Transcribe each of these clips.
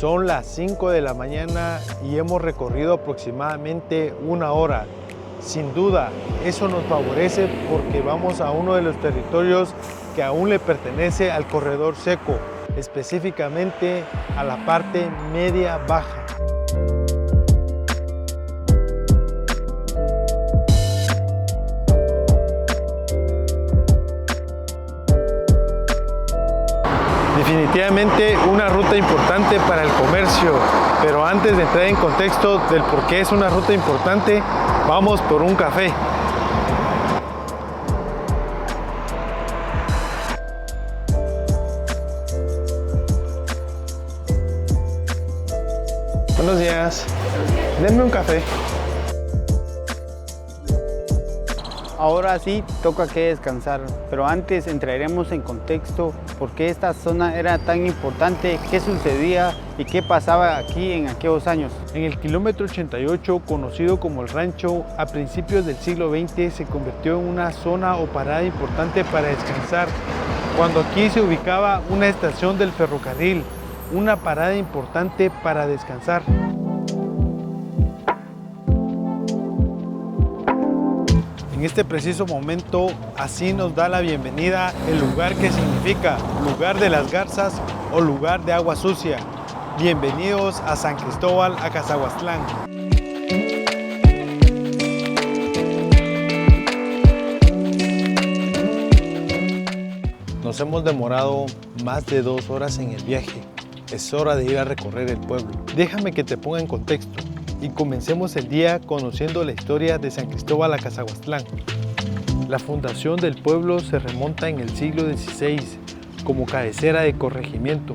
Son las 5 de la mañana y hemos recorrido aproximadamente 1 hora. Sin duda, eso nos favorece porque vamos a uno de los territorios que aún le pertenece al corredor seco, específicamente a la parte media-baja. Definitivamente una ruta importante para el comercio, pero antes de entrar en contexto del por qué es una ruta importante, vamos por un café. Buenos días, denme un café. Ahora sí toca que descansar, pero antes entraremos en contexto por qué esta zona era tan importante, qué sucedía y qué pasaba aquí en aquellos años. En el kilómetro 88, conocido como el Rancho, a principios del siglo XX se convirtió en una zona o parada importante para descansar, cuando aquí se ubicaba una estación del ferrocarril, una parada importante para descansar. En este preciso momento, así nos da la bienvenida el lugar que significa lugar de las garzas o lugar de agua sucia. Bienvenidos a San Cristóbal, Acazahuastlán. Nos hemos demorado más de 2 horas en el viaje. Es hora de ir a recorrer el pueblo. Déjame que te ponga en contexto y comencemos el día conociendo la historia de San Cristóbal Acazahuastlán. La fundación del pueblo se remonta en el siglo XVI como cabecera de corregimiento,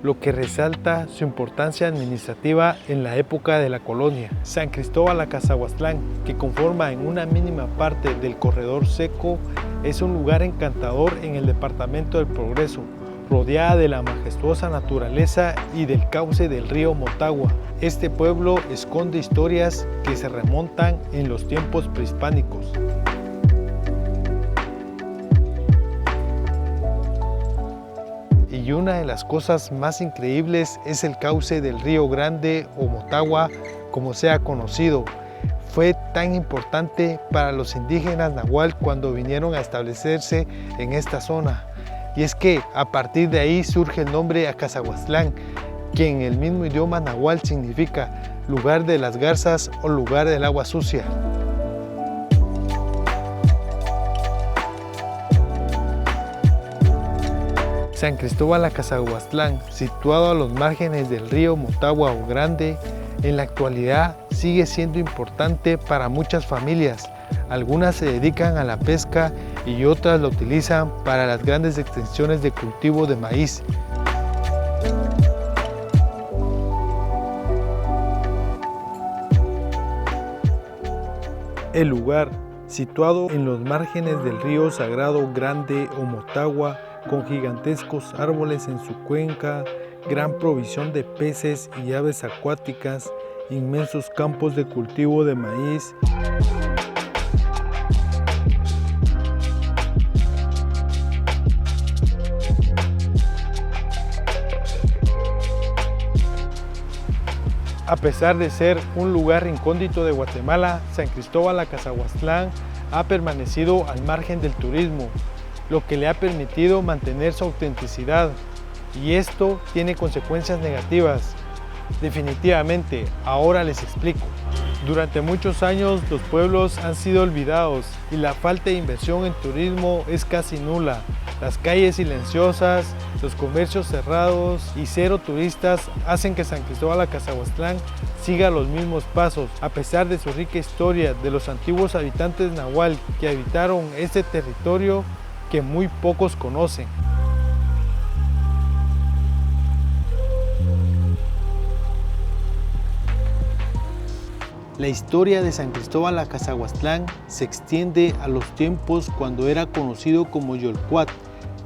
lo que resalta su importancia administrativa en la época de la colonia. San Cristóbal Acazahuastlán, que conforma en una mínima parte del corredor seco, es un lugar encantador en el departamento del Progreso, rodeada de la majestuosa naturaleza y del cauce del río Motagua. Este pueblo esconde historias que se remontan en los tiempos prehispánicos. Y una de las cosas más increíbles es el cauce del río Grande o Motagua, como sea conocido. Fue tan importante para los indígenas nahual cuando vinieron a establecerse en esta zona. Y es que a partir de ahí surge el nombre Acazahuastlán, que en el mismo idioma nahual significa lugar de las garzas o lugar del agua sucia. San Cristóbal Acazahuastlán, situado a los márgenes del río Motagua o Grande, en la actualidad sigue siendo importante para muchas familias. Algunas se dedican a la pesca y otras lo utilizan para las grandes extensiones de cultivo de maíz. El lugar, situado en los márgenes del río Sagrado Grande o Motagua, con gigantescos árboles en su cuenca, gran provisión de peces y aves acuáticas, inmensos campos de cultivo de maíz. A pesar de ser un lugar recóndito de Guatemala, San Cristóbal Acazahuastlán ha permanecido al margen del turismo, lo que le ha permitido mantener su autenticidad, y esto tiene consecuencias negativas. Definitivamente, ahora les explico. Durante muchos años los pueblos han sido olvidados y la falta de inversión en turismo es casi nula. Las calles silenciosas, los comercios cerrados y cero turistas hacen que San Cristóbal Acazahuastlán siga los mismos pasos, a pesar de su rica historia de los antiguos habitantes nahual que habitaron este territorio que muy pocos conocen. La historia de San Cristóbal Acazahuastlán se extiende a los tiempos cuando era conocido como Yolcuat,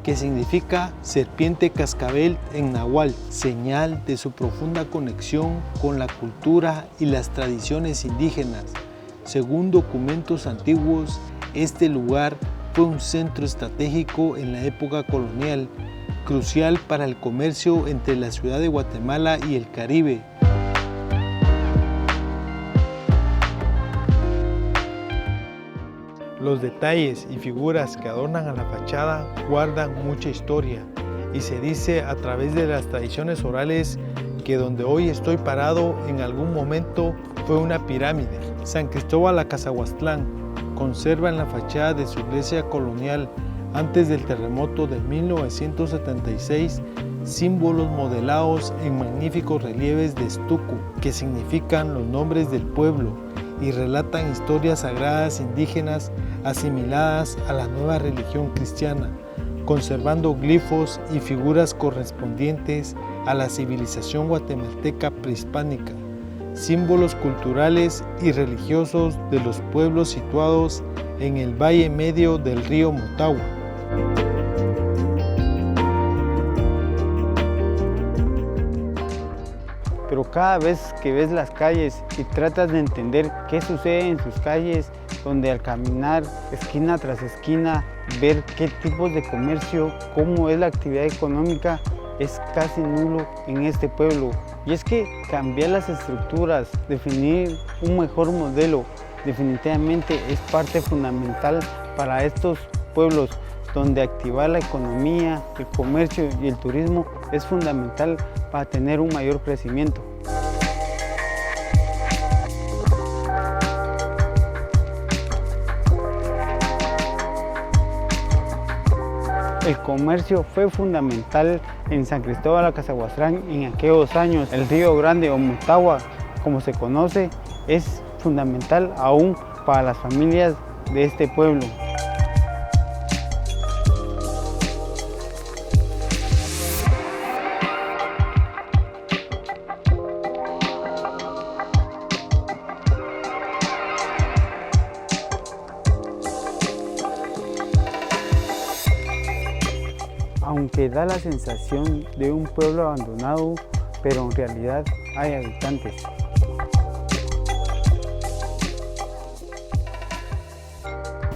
que significa serpiente cascabel en nahual, señal de su profunda conexión con la cultura y las tradiciones indígenas. Según documentos antiguos, este lugar fue un centro estratégico en la época colonial, crucial para el comercio entre la ciudad de Guatemala y el Caribe. Los detalles y figuras que adornan a la fachada guardan mucha historia y se dice a través de las tradiciones orales que donde hoy estoy parado en algún momento fue una pirámide. San Cristóbal Acazahuastlán conserva en la fachada de su iglesia colonial antes del terremoto de 1976 símbolos modelados en magníficos relieves de estuco que significan los nombres del pueblo y relatan historias sagradas indígenas asimiladas a la nueva religión cristiana, conservando glifos y figuras correspondientes a la civilización guatemalteca prehispánica, símbolos culturales y religiosos de los pueblos situados en el valle medio del río Motagua. Pero cada vez que ves las calles y tratas de entender qué sucede en sus calles, donde al caminar esquina tras esquina, ver qué tipos de comercio, cómo es la actividad económica, es casi nulo en este pueblo. Y es que cambiar las estructuras, definir un mejor modelo, definitivamente es parte fundamental para estos pueblos, donde activar la economía, el comercio y el turismo es fundamental para tener un mayor crecimiento. El comercio fue fundamental en San Cristóbal Acazahuastlán en aquellos años. El río Grande o Motagua, como se conoce, es fundamental aún para las familias de este pueblo. Aunque da la sensación de un pueblo abandonado, pero en realidad hay habitantes.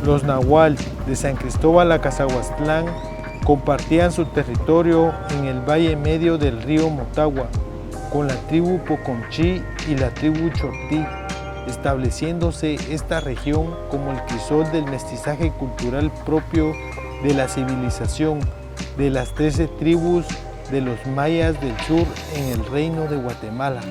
Los nahual de San Cristóbal Acazahuastlán compartían su territorio en el valle medio del río Motagua con la tribu Poconchí y la tribu Chortí, estableciéndose esta región como el crisol del mestizaje cultural propio de la civilización de las 13 tribus de los mayas del sur en el reino de Guatemala.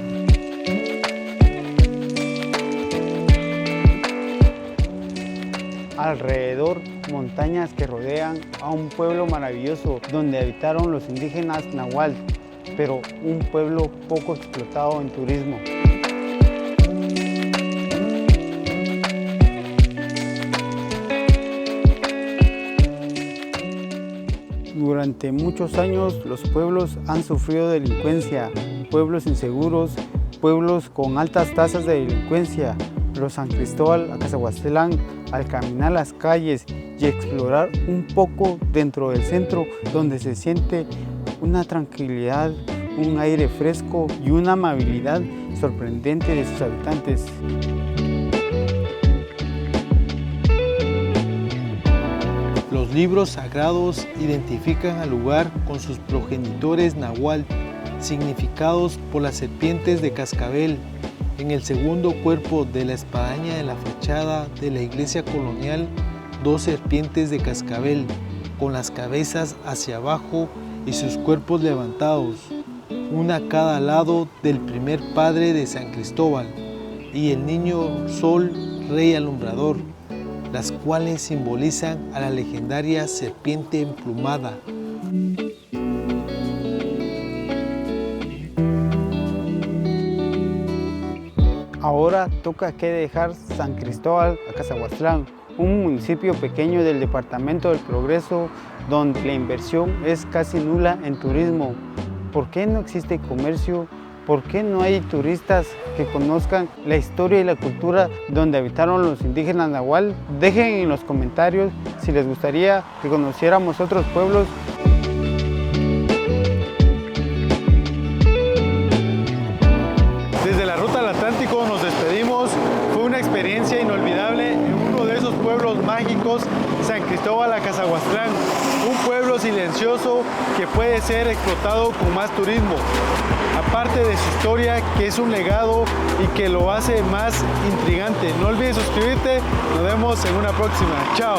Alrededor, montañas que rodean a un pueblo maravilloso donde habitaron los indígenas nahual, pero un pueblo poco explotado en turismo. Durante muchos años los pueblos han sufrido delincuencia, pueblos inseguros, pueblos con altas tasas de delincuencia. Pero San Cristóbal Acazahuastlán, al caminar las calles y explorar un poco dentro del centro, donde se siente una tranquilidad, un aire fresco y una amabilidad sorprendente de sus habitantes. Los libros sagrados identifican al lugar con sus progenitores nahual, significados por las serpientes de cascabel. En el segundo cuerpo de la espadaña de la fachada de la iglesia colonial, 2 serpientes de cascabel, con las cabezas hacia abajo y sus cuerpos levantados, una a cada lado del primer padre de San Cristóbal, y el niño Sol, rey alumbrador, las cuales simbolizan a la legendaria serpiente emplumada. Ahora toca que dejar San Cristóbal Acazahuastlán, un municipio pequeño del departamento del Progreso, donde la inversión es casi nula en turismo. ¿Por qué no existe comercio? ¿Por qué no hay turistas que conozcan la historia y la cultura donde habitaron los indígenas nahual? Dejen en los comentarios si les gustaría que conociéramos otros pueblos. Desde la Ruta del Atlántico nos despedimos. Fue una experiencia inolvidable en uno de esos pueblos mágicos, San Cristóbal Acazahuastlán, un pueblo silencioso que puede ser explotado con más turismo, aparte de su historia que es un legado y que lo hace más intrigante. No olvides suscribirte, nos vemos en una próxima. Chao.